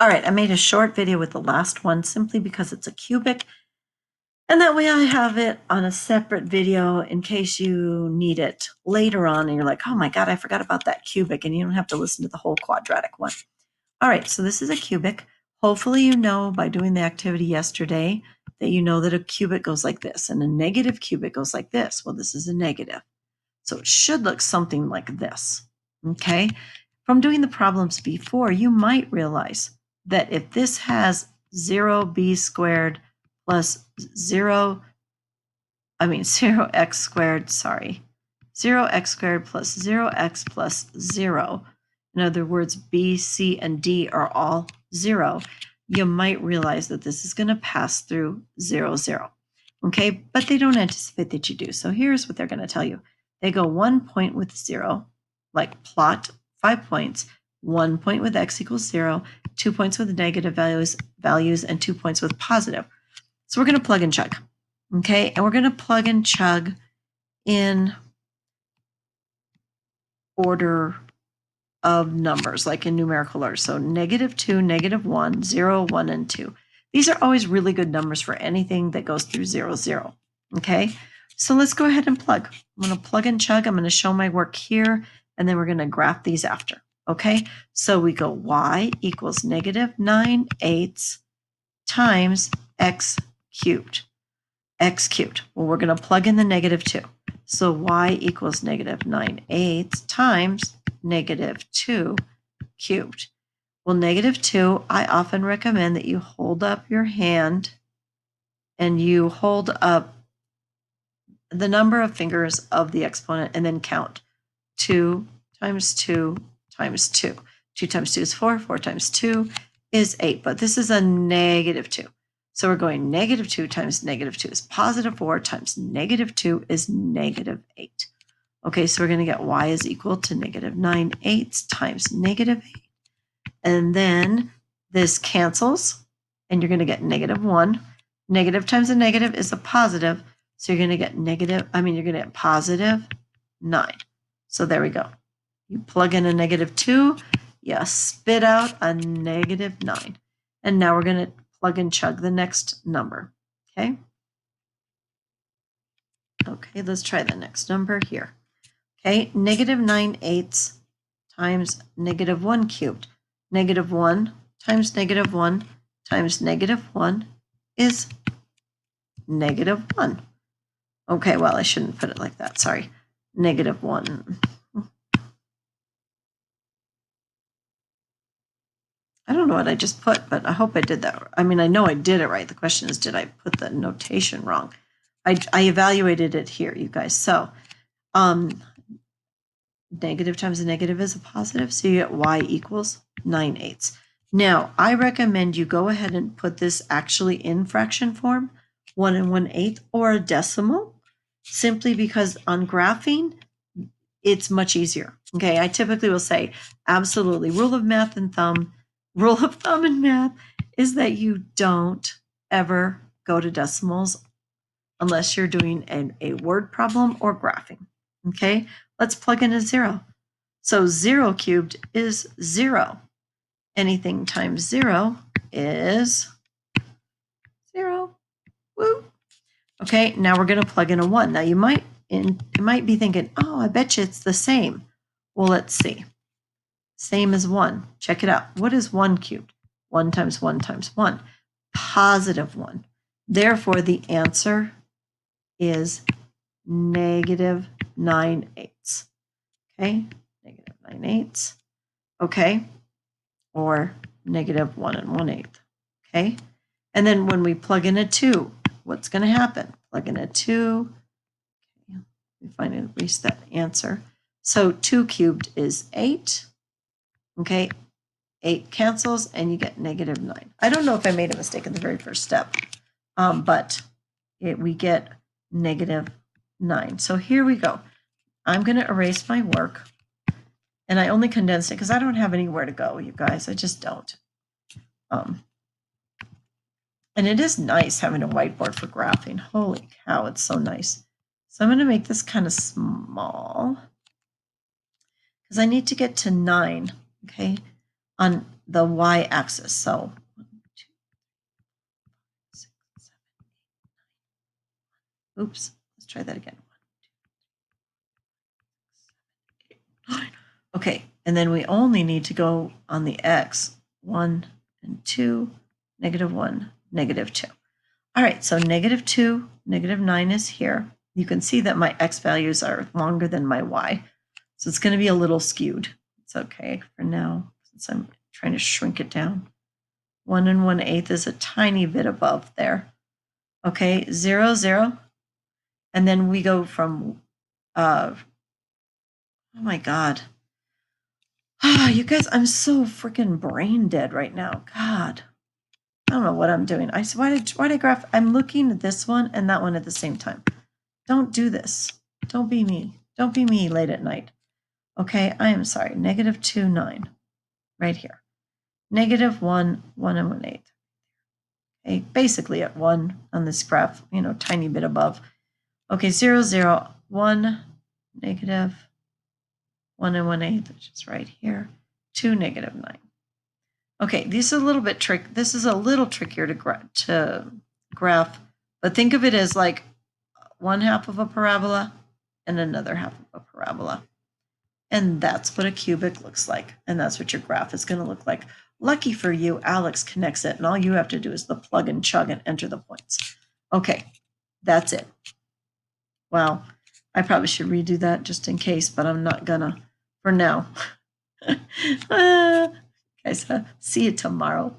All right, I made a short video with the last one simply because it's a cubic, and that way I have it on a separate video in case you need it later on and you're like, oh my God, I forgot about that cubic, and you don't have to listen to the whole quadratic one. All right, so this is a cubic. Hopefully you know by doing the activity yesterday that you know that a cubic goes like this and a negative cubic goes like this. Well, this is a negative. So it should look something like this, okay? From doing the problems before, you might realize that if this has 0b squared plus 0x squared, 0x squared plus 0x plus 0, in other words, b, c, and d are all 0, you might realize that this is going to pass through 0, 0. Okay, but they don't anticipate that you do. So here's what they're going to tell you. They go 1 point with 0, like plot 5 points, 1 point with x equals 0, 2 points with negative values, and 2 points with positive. So we're going to plug and chug. Okay, and we're going to plug and chug in order of numbers, like in numerical order. So -2, -1, 0, 1, and 2. These are always really good numbers for anything that goes through 0, 0. Okay, so let's go ahead and plug. I'm going to plug and chug. I'm going to show my work here, and then we're going to graph these after. Okay, so we go y equals -9/8 times x cubed. X cubed. Well, we're going to plug in the -2. So y equals -9/8 times -2 cubed. Well, -2, I often recommend that you hold up your hand and you hold up the number of fingers of the exponent and then count 2 times 2 times 2. 2 times 2 is 4, 4 times 2 is 8, but this is a -2. So we're going -2 times -2 is +4 times -2 is -8. Okay, so we're going to get y is equal to -9/8 times -8. And then this cancels, and you're going to get -1. Negative times a negative is a positive, so you're going to get +9. So there we go. You plug in a -2, you spit out a -9. And now we're going to plug and chug the next number, okay? Okay, let's try the next number here. Okay, -9/8 times -1 cubed. -1 times -1 times -1 is -1. Okay, well, I shouldn't put it like that, sorry. -1. I don't know what I just put, but I hope I did that. I mean, I know I did it right. The question is, did I put the notation wrong? I evaluated it here, you guys. So negative times a negative is a positive, so you get y equals 9/8. Now, I recommend you go ahead and put this actually in fraction form, 1 1/8, or a decimal, simply because on graphing, it's much easier. Okay, I typically will say, absolutely, rule of thumb in math is that you don't ever go to decimals unless you're doing a word problem or graphing. Okay, let's plug in a 0. So 0 cubed is 0. Anything times 0 is 0. Woo. Okay, now we're going to plug in a 1. Now you might be thinking, oh, I bet you it's the same. Well, let's see. Same as 1. Check it out. What is 1 cubed? 1 times 1 times 1. +1. Therefore, the answer is -9/8. Okay, -9/8. Okay, or -1 1/8. Okay, and then when we plug in a 2, what's going to happen? Plug in a 2. Okay, we finally reached that answer. So 2 cubed is 8. Okay, 8 cancels, and you get -9. I don't know if I made a mistake in the very first step, but we get -9. So here we go. I'm going to erase my work, and I only condensed it because I don't have anywhere to go, you guys. I just don't. And it is nice having a whiteboard for graphing. Holy cow, it's so nice. So I'm going to make this kind of small because I need to get to 9, okay? On the y-axis. So 1, 2, 6, 7, 8, 9. Oops, let's try that again. 1, 2, 3, 4, 5, 6, 7, 8, 9. Okay, and then we only need to go on the x, 1 and 2, -1, -2. All right, so -2, -9 is here. You can see that my x values are longer than my y. So it's going to be a little skewed. It's okay for now, since I'm trying to shrink it down. 1 1/8 is a tiny bit above there. Okay, 0, 0. And then we go from, oh my God. Ah, you guys, I'm so freaking brain dead right now. God, I don't know what I'm doing. Why did I graph? I'm looking at this one and that one at the same time. Don't do this. Don't be me. Don't be me late at night. Okay, I am sorry. -2, 9, right here. -1, 1 1/8. Okay, basically at 1 on this graph, tiny bit above. Okay, 0, 0, 1, -1 1/8, which is right here. 2, -9. Okay, this is a little bit This is a little trickier to graph, but think of it as like one half of a parabola and another half of a parabola. And that's what a cubic looks like. And that's what your graph is going to look like. Lucky for you, Alex connects it. And all you have to do is the plug and chug and enter the points. Okay, that's it. Wow, I probably should redo that just in case, but I'm not gonna for now. Guys, see you tomorrow.